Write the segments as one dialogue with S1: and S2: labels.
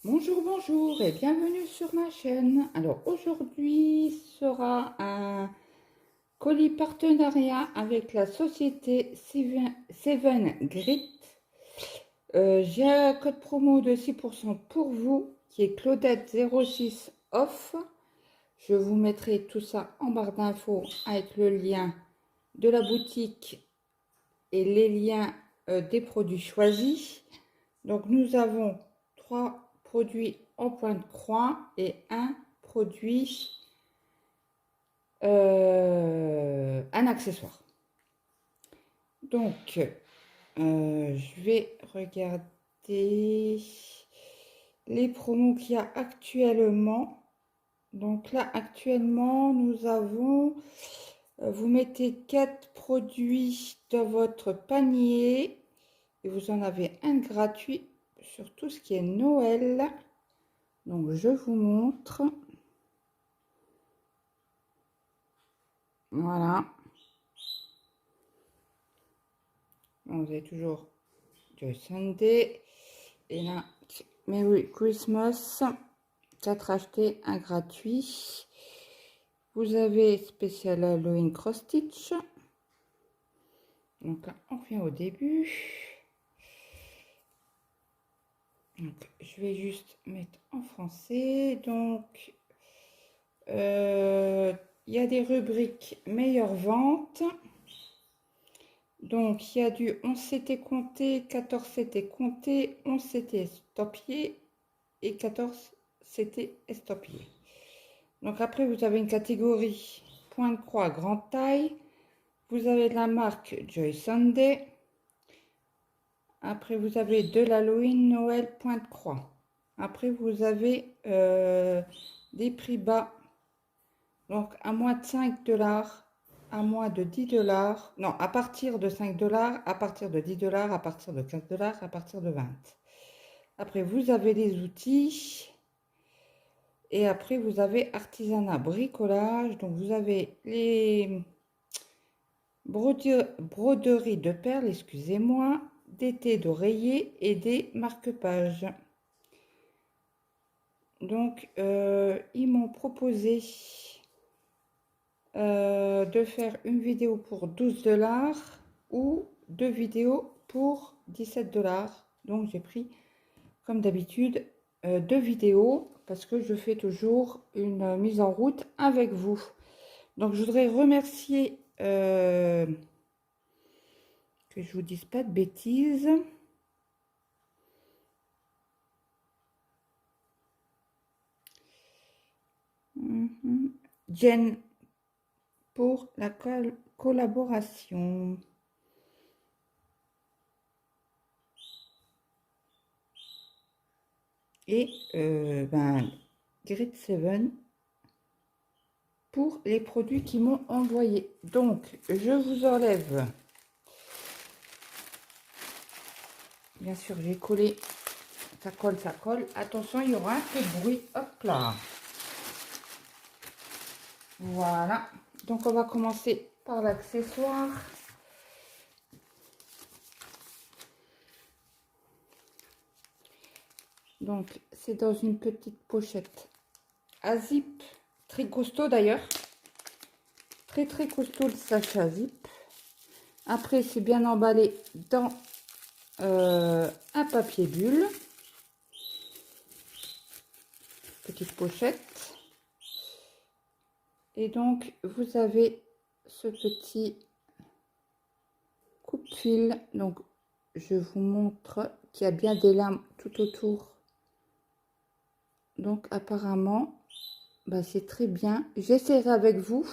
S1: Bonjour, bonjour et bienvenue sur ma chaîne. Alors aujourd'hui sera un colis partenariat avec la société Seven Grit. J'ai un code promo de 6% pour vous qui est Claudette06 off. Je vous mettrai tout ça en barre d'infos avec le lien de la boutique et les liens des produits choisis. Donc nous avons 3 produits en point de croix et un produit, un accessoire. Donc je vais regarder les promos qu'il y a actuellement. Donc là actuellement nous avons, vous mettez 4 produits dans votre panier et vous en avez un gratuit sur tout ce qui est Noël. Donc je vous montre. Voilà. Donc, vous avez toujours Joy Sunday. Et là, Merry Christmas. 4 achetés, un gratuit. Vous avez spécial Halloween Cross Stitch. Donc là, on revient au début. Donc, je vais juste mettre en français. Donc, il y a des rubriques meilleures ventes. Donc, il y a du 11 c'était compté, 14 c'était compté, 11 c'était estampillé et 14 c'était estampillé. Donc, après, vous avez une catégorie point de croix grande taille. Vous avez de la marque Joy Sunday. Après, vous avez de l'Halloween Noël point de croix. Après, vous avez des prix bas. Donc, à moins de 5 $, à moins de 10 $, non, à partir de 5 $, à partir de 10 $, à partir de 15 $, à partir de 20. Après, vous avez les outils. Et après, vous avez artisanat, bricolage. Donc, vous avez les broderies de perles, excusez-moi, des thés d'oreiller et des marque-pages. Donc, ils m'ont proposé de faire une vidéo pour 12 $ ou 2 vidéos pour 17 $. Donc, j'ai pris, comme d'habitude, 2 vidéos parce que je fais toujours une mise en route avec vous. Donc, je voudrais remercier, que je vous dise pas de bêtises, Jen pour la collaboration. Et Grid 7 pour les produits qui m'ont envoyé. Donc, je vous enlève. Bien sûr, j'ai collé. Ça colle, ça colle. Attention, il y aura un peu de bruit. Hop là. Voilà. Donc, on va commencer par l'accessoire. Donc, c'est dans une petite pochette à zip. Très costaud d'ailleurs. Très, très costaud le sachet à zip. Après, c'est bien emballé dans un papier bulle. Petite pochette. Et donc, vous avez ce petit coupe-fil. Donc, je vous montre qu'il y a bien des lames tout autour. Donc, apparemment, c'est très bien. J'essaierai avec vous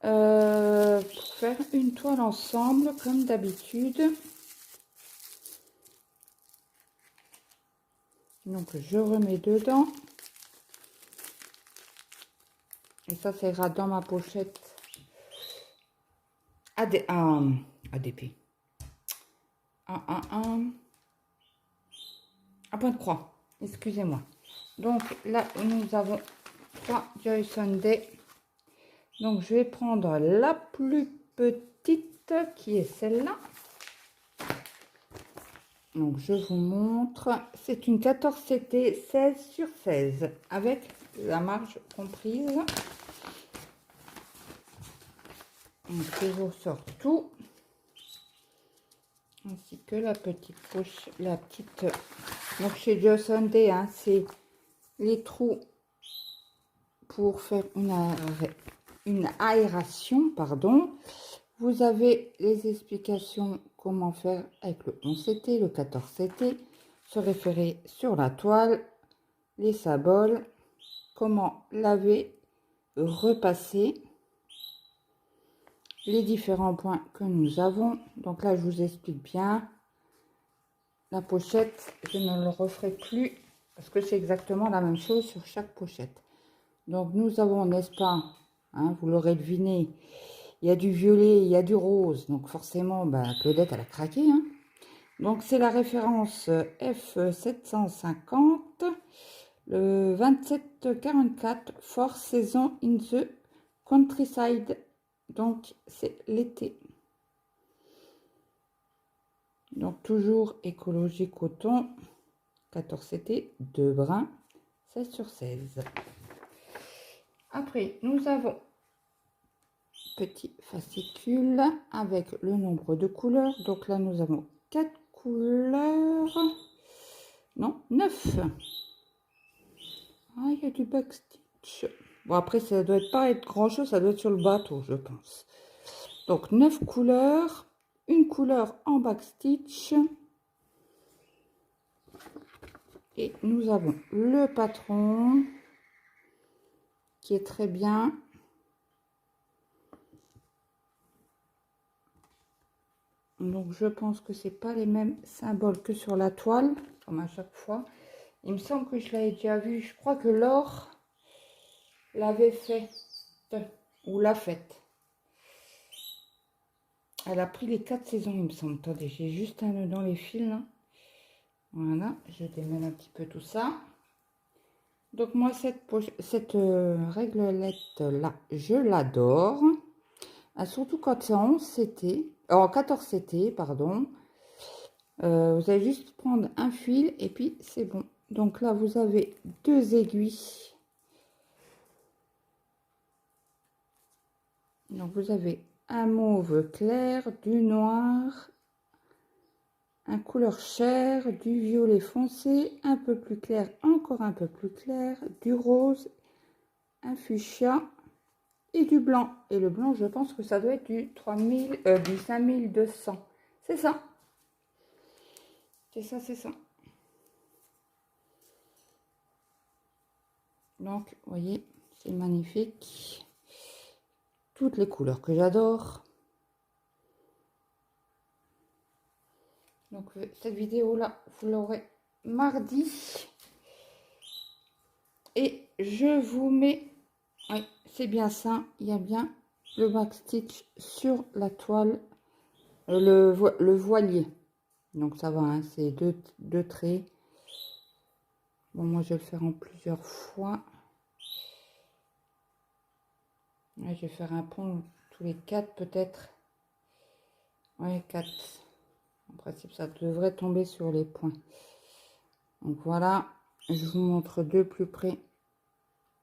S1: pour faire une toile ensemble, comme d'habitude. Donc, je remets dedans. Et ça ira dans ma pochette ADP. Un point de croix. Excusez-moi. Donc là, nous avons 3 Joy Sunday. Donc, je vais prendre la plus petite qui est celle-là. Donc, je vous montre. C'est une 14 CT 16 sur 16 avec la marge comprise. Donc, je vous sors tout. Ainsi que la petite poche, la petite... Donc, chez Just Sunday, hein, c'est les trous pour faire une aération, pardon. Vous avez les explications comment faire avec le 11 CT, le 14 CT, se référer sur la toile, les sabots, comment laver, repasser, les différents points que nous avons. Donc là, je vous explique bien. La pochette, je ne le referai plus parce que c'est exactement la même chose sur chaque pochette. Donc nous avons, n'est-ce pas, hein, vous l'aurez deviné, il y a du violet, il y a du rose. Donc forcément, Claudette, elle a craqué. Hein. Donc c'est la référence F750, le 2744, Four Seasons in the Countryside. Donc c'est l'été. Donc toujours écologie coton, 14 CT, 2 brins, 16 sur 16. Après, nous avons petit fascicule avec le nombre de couleurs. Donc là, nous avons 4 couleurs. Non, 9. Ah, il y a du backstitch. Bon, après, ça doit pas être grand-chose. Ça doit être sur le bateau, je pense. Donc, 9 couleurs. Une couleur en backstitch. Et nous avons le patron qui est très bien. Donc je pense que c'est pas les mêmes symboles que sur la toile, comme à chaque fois. Il me semble que je l'avais déjà vu. Je crois que Laure l'avait fait ou l'a faite. Elle a pris les 4 saisons, il me semble. Attendez, j'ai juste un nœud dans les fils. Là. Voilà, je démêle un petit peu tout ça. Donc moi, cette réglette là, je l'adore. Surtout quand c'est en 11 CT, en 14 CT, pardon. Vous allez juste prendre un fil et puis c'est bon. Donc là, vous avez 2 aiguilles. Donc vous avez un mauve clair, du noir, un couleur chair, du violet foncé, un peu plus clair, encore un peu plus clair, du rose, un fuchsia et du blanc. Et le blanc, je pense que ça doit être du 5200. C'est ça. C'est ça, c'est ça. Donc, vous voyez, c'est magnifique. Toutes les couleurs que j'adore. Donc, cette vidéo-là, vous l'aurez mardi. Et je vous mets... Oui, c'est bien ça. Il y a bien le backstitch sur la toile. Le voilier. Donc, ça va, hein, c'est deux traits. Bon, moi, je vais le faire en plusieurs fois. Ouais, je vais faire un pont tous les 4 peut-être. Oui, 4. En principe, ça devrait tomber sur les points. Donc voilà, je vous montre de plus près.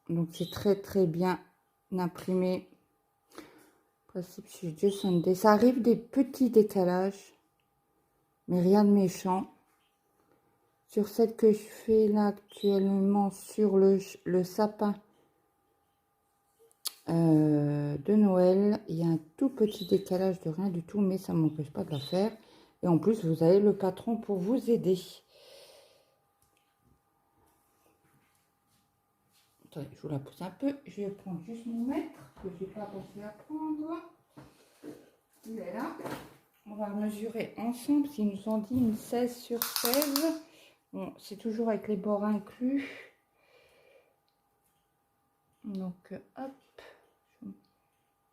S1: Donc c'est très très bien imprimé. En principe, chez Just Sunday. Ça arrive des petits décalages, mais rien de méchant. Sur celle que je fais là actuellement sur le sapin de Noël, il y a un tout petit décalage de rien du tout, mais ça ne m'empêche pas de la faire. Et en plus, vous avez le patron pour vous aider. Attendez, je vous la pousse un peu. Je vais prendre juste mon mètre, que je n'ai pas pensé à prendre. Il est là. On va mesurer ensemble. S'ils nous ont dit une 16 sur 16. Bon, c'est toujours avec les bords inclus. Donc, hop.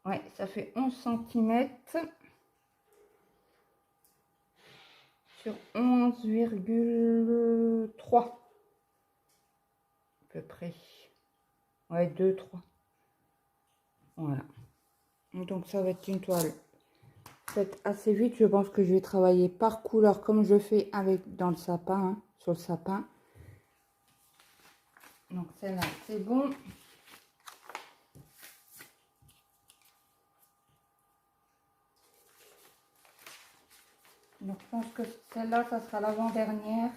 S1: Ouais, ça fait 11 cm sur 11,3 à peu près. Ouais, 2-3. Voilà. Donc ça va être une toile fait assez vite. Je pense que je vais travailler par couleur comme je fais avec dans le sapin, hein, sur le sapin. Donc celle-là, c'est bon. Donc je pense que celle-là, ça sera l'avant-dernière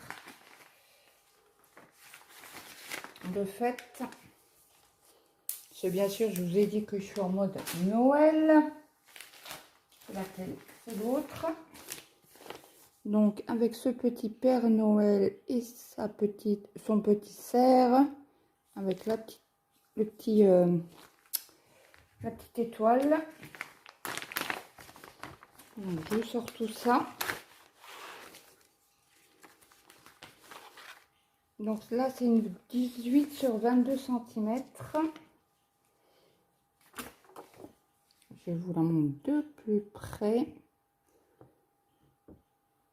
S1: de fête. C'est bien sûr, je vous ai dit que je suis en mode Noël. C'est laquelle? C'est l'autre. Donc avec ce petit Père Noël et son petit cerf, avec la petite étoile. Donc je sors tout ça. Donc là c'est une 18 sur 22 cm. Je vous la montre de plus près.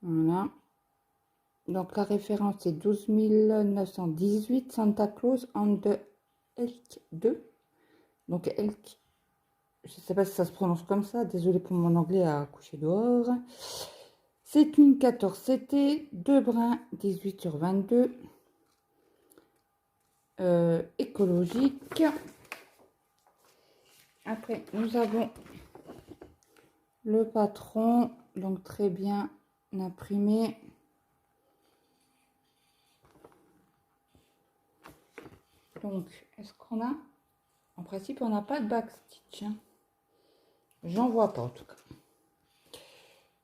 S1: Voilà. Donc la référence c'est 12 918 Santa Claus and the Elk 2. Donc Elk, je ne sais pas si ça se prononce comme ça. Désolée pour mon anglais à coucher dehors. C'est une 14 CT, 2 brins, 18 sur 22. Écologique. Après, nous avons le patron, donc très bien imprimé. Donc, est-ce qu'on a... En principe, on n'a pas de backstitch. Hein. J'en vois pas en tout cas.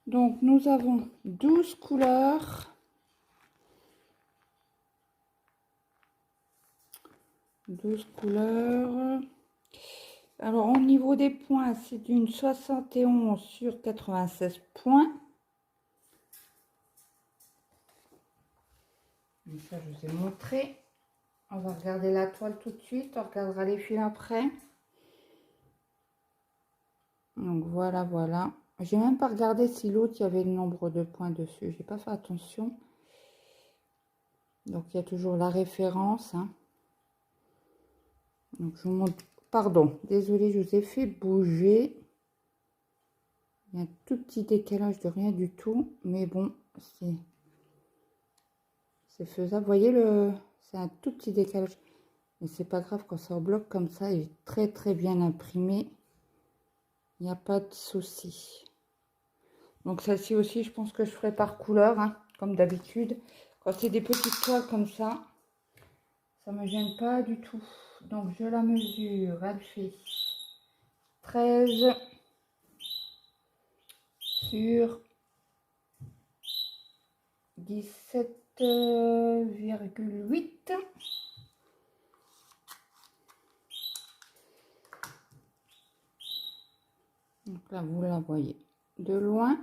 S1: Donc, nous avons 12 couleurs. 12 couleurs. Alors, au niveau des points, c'est une 71 sur 96 points. Donc ça, je vous ai montré. On va regarder la toile tout de suite. On regardera les fils après. Donc, voilà, voilà. J'ai même pas regardé si l'autre, il y avait le nombre de points dessus. J'ai pas fait attention. Donc, il y a toujours la référence. Hein. Donc, je vous montre. Pardon, désolée, je vous ai fait bouger. Il y a un tout petit décalage de rien du tout. Mais bon, c'est faisable. Vous voyez, c'est un tout petit décalage. Mais c'est pas grave quand ça bloque comme ça. Il est très, très bien imprimé. Il n'y a pas de souci. Donc, celle-ci aussi, je pense que je ferai par couleur, hein, comme d'habitude. Quand c'est des petites toiles comme ça me gêne pas du tout. Donc je la mesure, elle fait 13 sur 17,8. Donc là vous la voyez de loin.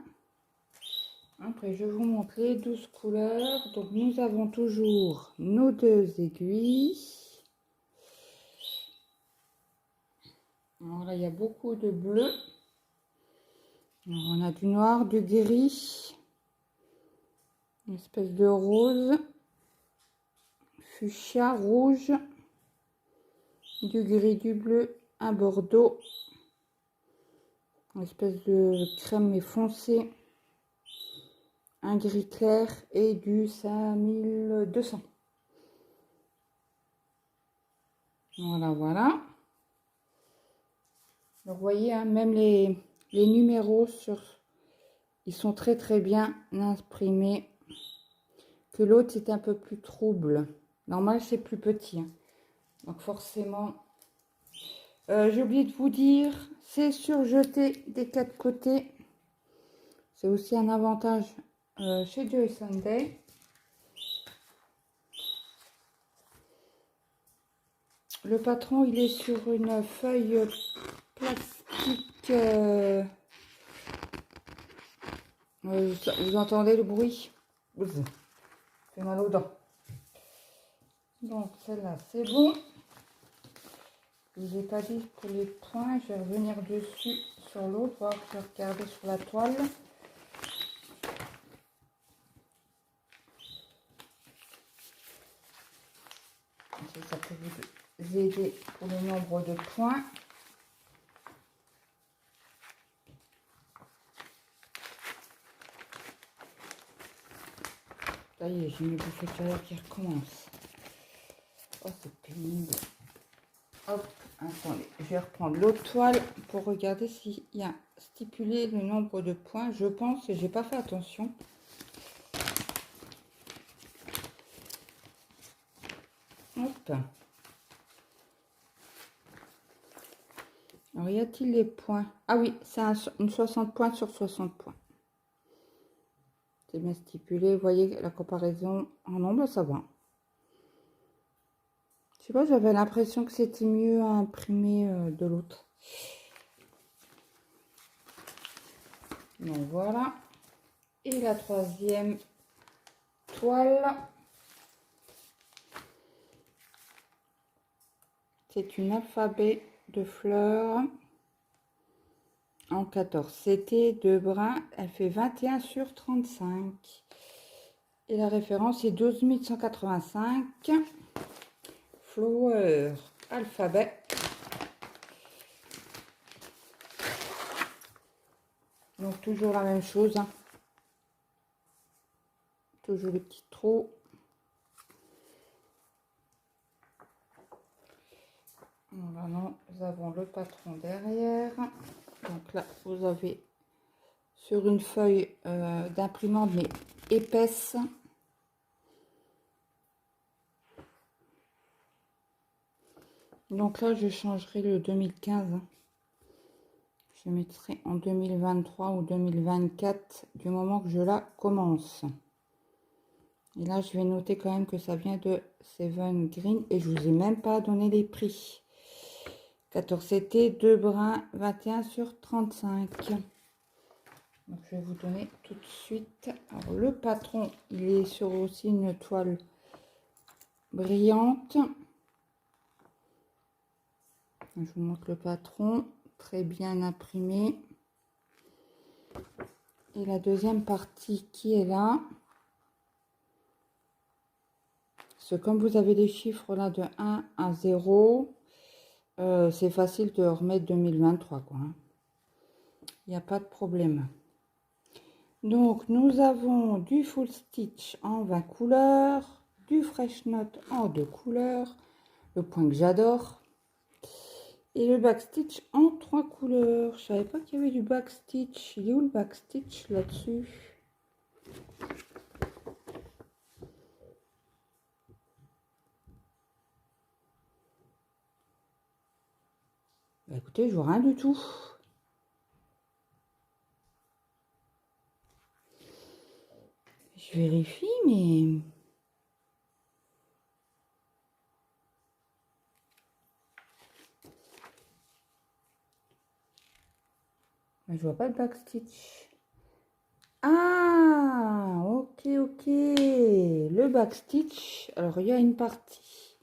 S1: Après je vous montre les 12 couleurs. Donc nous avons toujours nos 2 aiguilles. Alors là il y a beaucoup de bleu. Alors, on a du noir, du gris, une espèce de rose, fuchsia, rouge, du gris, du bleu, un bordeaux, une espèce de crème mais foncé, un gris clair et du 5200. Voilà, voilà. Donc, vous voyez, hein, même les numéros ils sont très très bien imprimés. Que l'autre c'est un peu plus trouble. Normal c'est plus petit. Hein. Donc forcément, j'ai oublié de vous dire, c'est surjeté des 4 côtés. C'est aussi un avantage chez Joy Sunday. Le patron, il est sur une feuille plastique. Vous entendez le bruit? Ça fait mal aux dents. Donc celle-là, c'est bon. Je vous ai pas dit pour les points. Je vais revenir dessus sur l'autre. Voir que je vais regarder sur la toile. Ça peut vous aider pour le nombre de points. Ça y est, j'ai mes bouffées de chaleur qui recommencent. Oh, c'est pénible. Hop, attendez, je vais reprendre l'autre toile pour regarder s'il y a stipulé le nombre de points. Je pense que j'ai pas fait attention. Hop. Alors, y a-t-il les points? Ah oui, c'est une 60 points sur 60 points. C'est bien stipulé. Vous voyez la comparaison en nombre, ça va. Je sais pas, j'avais l'impression que c'était mieux à imprimer de l'autre. Donc voilà. Et la troisième toile. C'est une alphabet de fleurs en 14. C'était de brun. Elle fait 21 sur 35. Et la référence est 12 185. Flower alphabet. Donc toujours la même chose. Hein. Toujours le petit trou. Voilà, nous avons le patron derrière. Donc là, vous avez sur une feuille d'imprimante, mais épaisse. Donc là, je changerai le 2015. Je mettrai en 2023 ou 2024 du moment que je la commence. Et là, je vais noter quand même que ça vient de Seven Green et je vous ai même pas donné les prix. 14 CT, 2 brins, 21 sur 35. Donc, je vais vous donner tout de suite. Alors, le patron, il est sur aussi une toile brillante. Je vous montre le patron, très bien imprimé. Et la deuxième partie qui est là. Parce que comme vous avez des chiffres là de 1 à 0, c'est facile de remettre 2023, quoi. Il n'y a pas de problème. Donc, nous avons du full stitch en 20 couleurs, du fresh note en 2 couleurs, le point que j'adore, et le backstitch en 3 couleurs. Je savais pas qu'il y avait du backstitch. Il est où le backstitch là-dessus? Bah, écoutez, je vois rien du tout. Je vérifie, mais... je vois pas de backstitch. Ah, ok, ok. Le backstitch. Alors, il y a une partie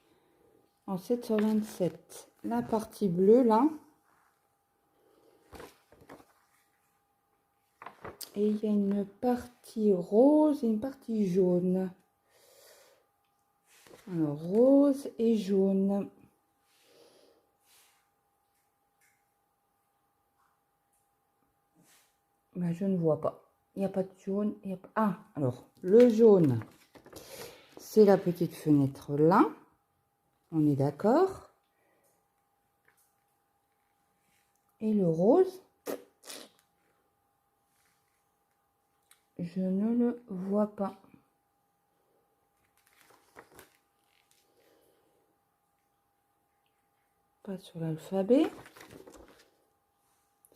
S1: en 7 sur 27. La partie bleue, là. Et il y a une partie rose et une partie jaune. Alors, rose et jaune. Ben, je ne vois pas. Il n'y a pas de jaune. Il y a pas... Ah, alors, le jaune, c'est la petite fenêtre là. On est d'accord. Et le rose, je ne le vois pas. Pas sur l'alphabet.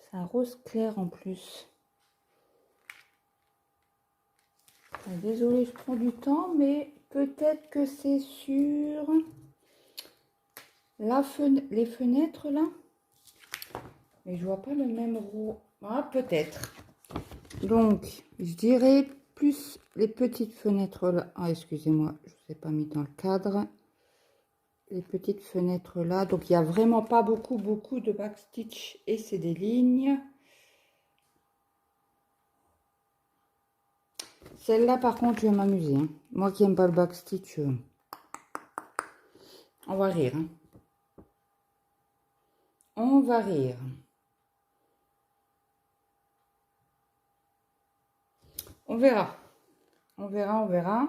S1: C'est un rose clair en plus. Désolée, je prends du temps, mais peut-être que c'est sur les fenêtres là. Mais je vois pas le même rose. Ah, peut-être. Donc, je dirais plus les petites fenêtres là. Ah, excusez-moi, je ne vous ai pas mis dans le cadre. Les petites fenêtres là. Donc, il n'y a vraiment pas beaucoup de backstitch et c'est des lignes. Celle-là, par contre, je vais m'amuser. Hein. Moi qui n'aime pas le backstitch, on va rire. Hein. On va rire. On verra. On verra, on verra.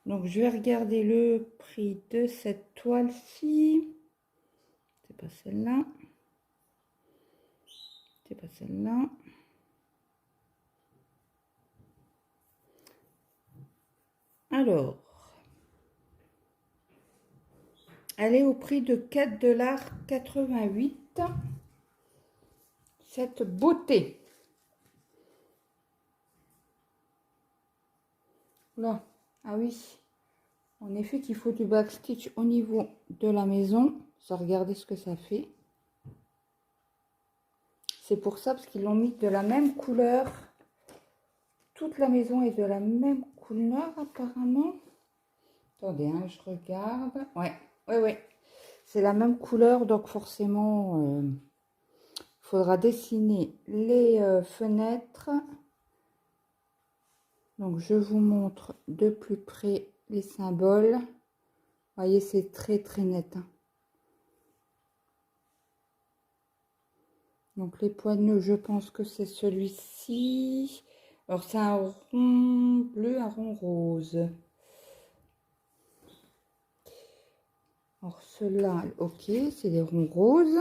S1: Donc, je vais regarder le prix de cette toile-ci. C'est pas celle-là. C'est pas celle-là. Alors, elle est au prix de 4,88 $. Cette beauté. Là, ah oui. En effet, qu'il faut du backstitch au niveau de la maison. Ça, regardez ce que ça fait. C'est pour ça, parce qu'ils l'ont mis de la même couleur. Toute la maison est de la même couleur, apparemment. Attendez, hein, je regarde. Ouais. C'est la même couleur, donc forcément, il faudra dessiner les fenêtres. Donc, je vous montre de plus près les symboles. Vous voyez, c'est très net. Hein. Donc, les poids de nœuds, je pense que c'est celui-ci. Alors, c'est un rond bleu, un rond rose. Alors, ceux-là, ok, c'est des ronds roses.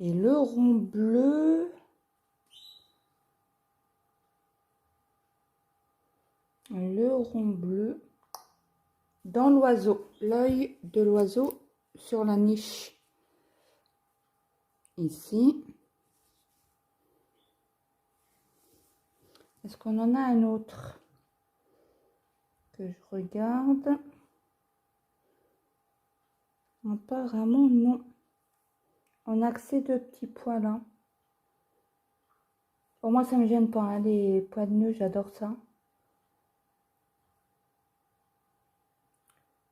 S1: Et le rond bleu, dans l'oiseau, l'œil de l'oiseau sur la niche. Ici. Est-ce qu'on en a un autre que je regarde? Apparemment, non. On a que ces deux petits pois là. Pour moi, ça me gêne pas, hein, les pois de nœud, j'adore ça.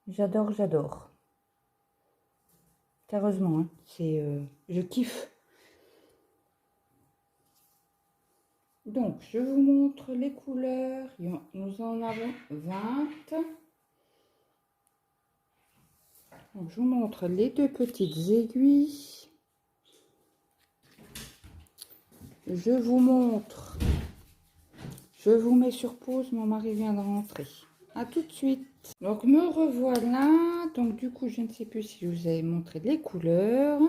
S1: J'adore. Sérieusement, hein, je kiffe. Donc, je vous montre les couleurs. Nous en avons 20. Donc, je vous montre les deux petites aiguilles. Je vous montre. Je vous mets sur pause, mon mari vient de rentrer. À tout de suite. Donc, me revoilà. Donc, du coup, je ne sais plus si je vous avais montré les couleurs.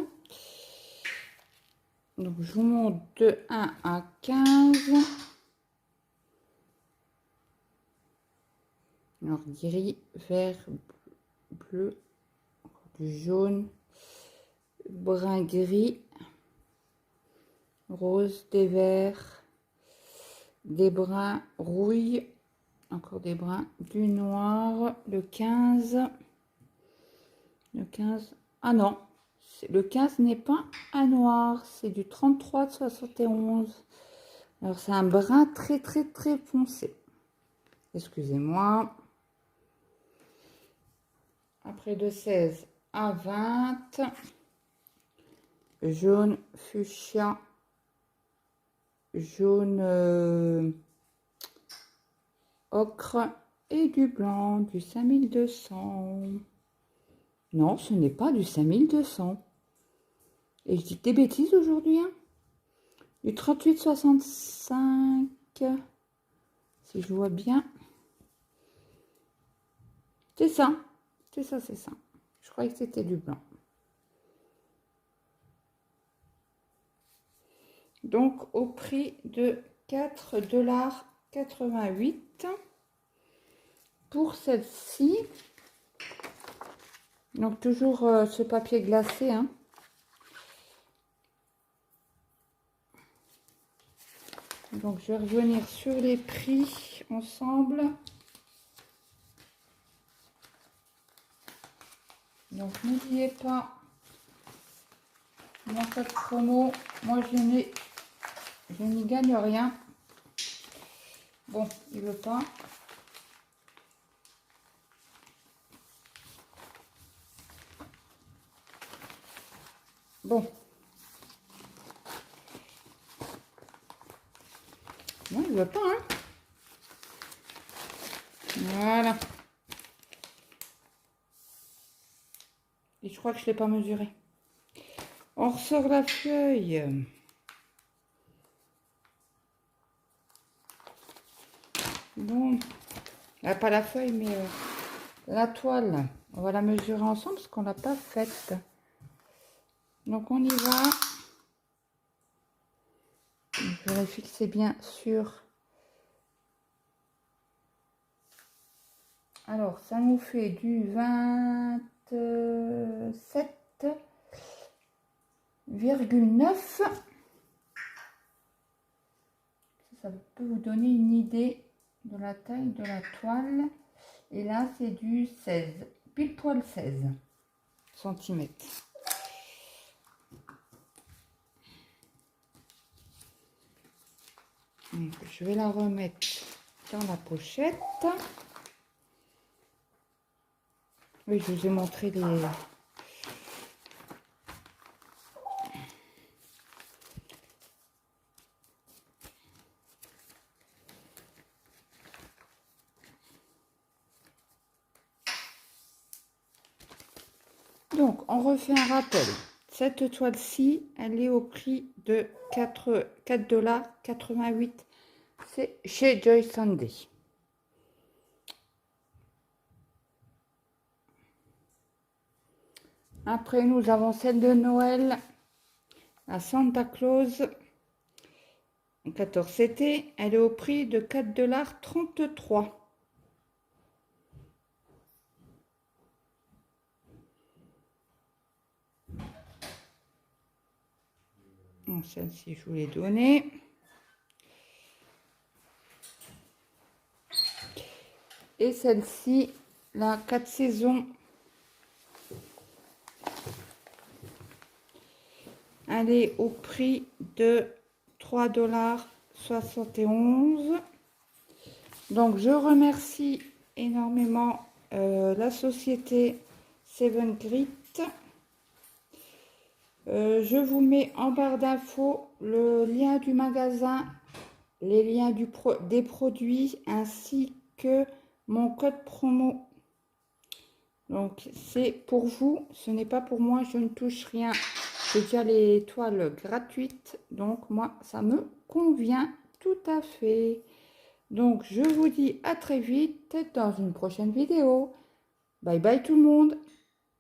S1: Donc, je vous montre de 1 à 15. Alors, gris, vert, bleu, du jaune, brun gris, rose, des verts, des bruns rouille, encore des bruns, du noir, le 15. Le 15, ah non, le 15 n'est pas un noir, c'est du 33 de 71. Alors, c'est un brun très foncé. Excusez-moi. Après de 16 à 20, jaune fuchsia, jaune ocre et du blanc, du 5200. Non, ce n'est pas du 5200. Et je dis des bêtises aujourd'hui, hein. Du 38,65, si je vois bien. C'est ça. C'est ça. Je croyais que c'était du blanc. Donc, au prix de 4,88 $ pour celle-ci. Donc, toujours ce papier glacé, hein. Donc, je vais revenir sur les prix ensemble. Donc, n'oubliez pas, dans cette promo, moi, je n'y gagne rien. Bon, il veut pas. Bon. Non, il veut pas, hein. Voilà. Et je crois que je ne l'ai pas mesuré. On ressort la feuille. Bon, pas la feuille, mais la toile. On va la mesurer ensemble parce qu'on l'a pas faite. Donc on y va. Je vérifie que c'est bien sûr. Alors, ça nous fait du 27,9. Ça peut vous donner une idée de la taille de la toile. Et là, c'est du 16, pile poil 16 centimètres. Donc, je vais la remettre dans la pochette. Oui, je vous ai montré les... Donc, on refait un rappel. Cette toile-ci, elle est au prix de 4,88 $. C'est chez Joy Sunday. Après, nous avons celle de Noël, la Santa Claus, 14 CT. Elle est au prix de 4,33 $. Celle-ci, je vous l'ai donnée. Et celle-ci, la 4 saisons. Elle est au prix de 3,71 $. Donc, je remercie énormément la société Seven Grit. Je vous mets en barre d'infos le lien du magasin, les liens des produits ainsi que mon code promo. Donc, c'est pour vous, ce n'est pas pour moi, je ne touche rien. J'ai déjà les toiles gratuites, donc moi, ça me convient tout à fait. Donc, je vous dis à très vite dans une prochaine vidéo. Bye bye tout le monde.